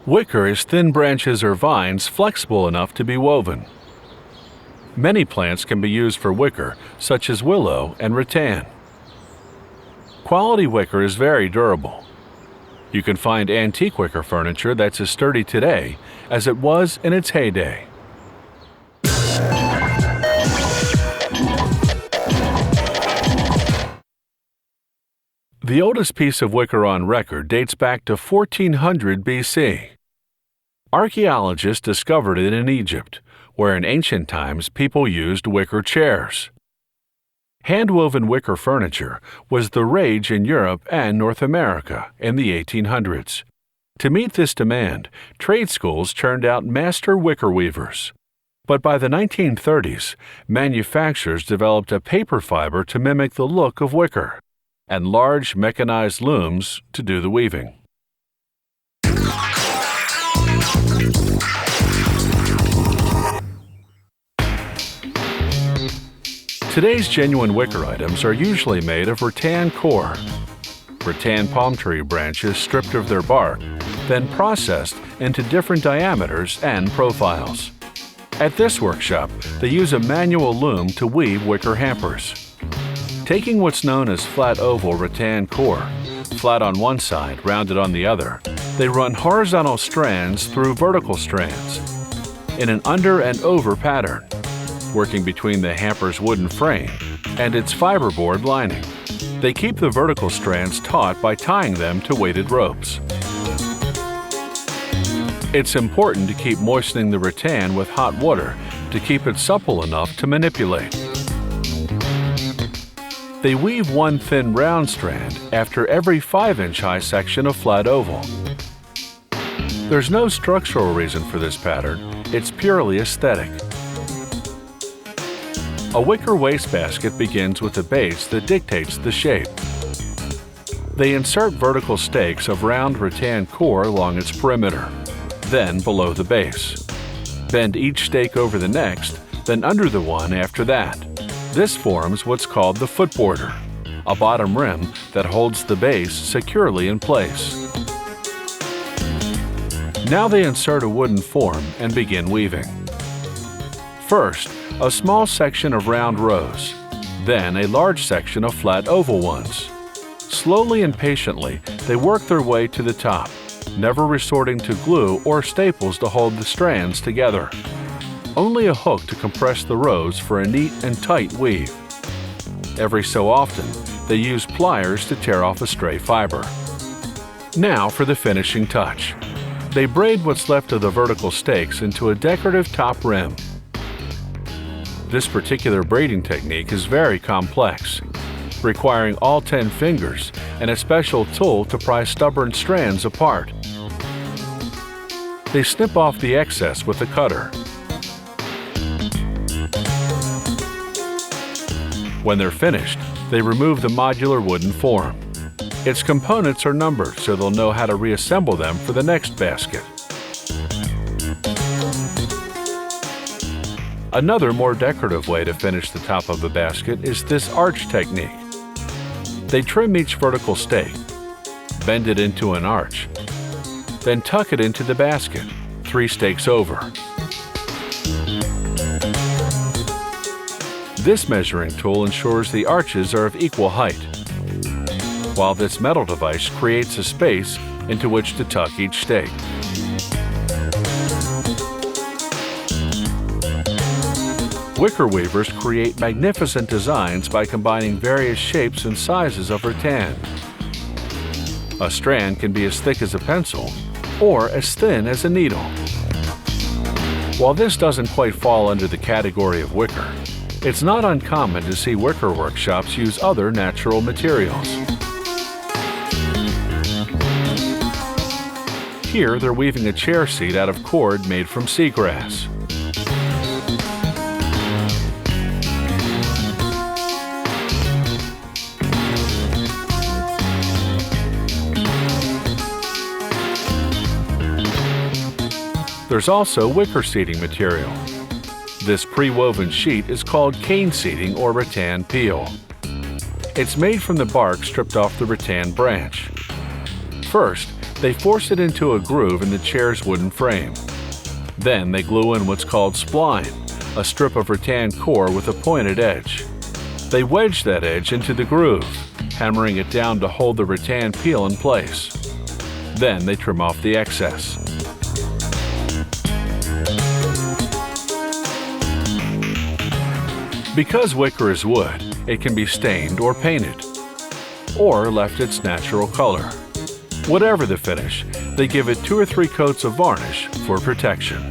Wicker is thin branches or vines flexible enough to be woven. Many plants can be used for wicker, such as willow and rattan. Quality wicker is very durable. You can find antique wicker furniture that's as sturdy today as it was in its heyday. The oldest piece of wicker on record dates back to 1400 BC. Archaeologists discovered it in Egypt, where in ancient times people used wicker chairs. Hand-woven wicker furniture was the rage in Europe and North America in the 1800s. To meet this demand, trade schools churned out master wicker weavers. But by the 1930s, manufacturers developed a paper fiber to mimic the look of wicker, and large mechanized looms to do the weaving. Today's genuine wicker items are usually made of rattan core. Rattan palm tree branches stripped of their bark, then processed into different diameters and profiles. At this workshop, they use a manual loom to weave wicker hampers. Taking what's known as flat oval rattan core, flat on one side, rounded on the other, they run horizontal strands through vertical strands in an under and over pattern, working between the hamper's wooden frame and its fiberboard lining. They keep the vertical strands taut by tying them to weighted ropes. It's important to keep moistening the rattan with hot water to keep it supple enough to manipulate. They weave one thin round strand after every 5-inch high section of flat oval. There's no structural reason for this pattern, it's purely aesthetic. A wicker wastebasket begins with a base that dictates the shape. They insert vertical stakes of round rattan core along its perimeter, then below the base. Bend each stake over the next, then under the one after that. This forms what's called the footboarder, a bottom rim that holds the base securely in place. Now they insert a wooden form and begin weaving. First, a small section of round rows, then a large section of flat oval ones. Slowly and patiently, they work their way to the top, never resorting to glue or staples to hold the strands together. Only a hook to compress the rows for a neat and tight weave. Every so often, they use pliers to tear off a stray fiber. Now for the finishing touch. They braid what's left of the vertical stakes into a decorative top rim. This particular braiding technique is very complex, requiring all 10 fingers and a special tool to pry stubborn strands apart. They snip off the excess with a cutter. When they're finished, they remove the modular wooden form. Its components are numbered so they'll know how to reassemble them for the next basket. Another more decorative way to finish the top of a basket is this arch technique. They trim each vertical stake, bend it into an arch, then tuck it into the basket, 3 stakes over. This measuring tool ensures the arches are of equal height, while this metal device creates a space into which to tuck each stake. Wicker weavers create magnificent designs by combining various shapes and sizes of rattan. A strand can be as thick as a pencil or as thin as a needle. While this doesn't quite fall under the category of wicker, it's not uncommon to see wicker workshops use other natural materials. Here, they're weaving a chair seat out of cord made from seagrass. There's also wicker seating material. This pre-woven sheet is called cane seating or rattan peel. It's made from the bark stripped off the rattan branch. First, They force it into a groove in the chair's wooden frame. Then they glue in what's called spline, a strip of rattan core with a pointed edge. They wedge that edge into the groove, hammering it down to hold the rattan peel in place. Then they trim off the excess. Because wicker is wood, it can be stained or painted, or left its natural color. Whatever the finish, they give it 2 or 3 coats of varnish for protection.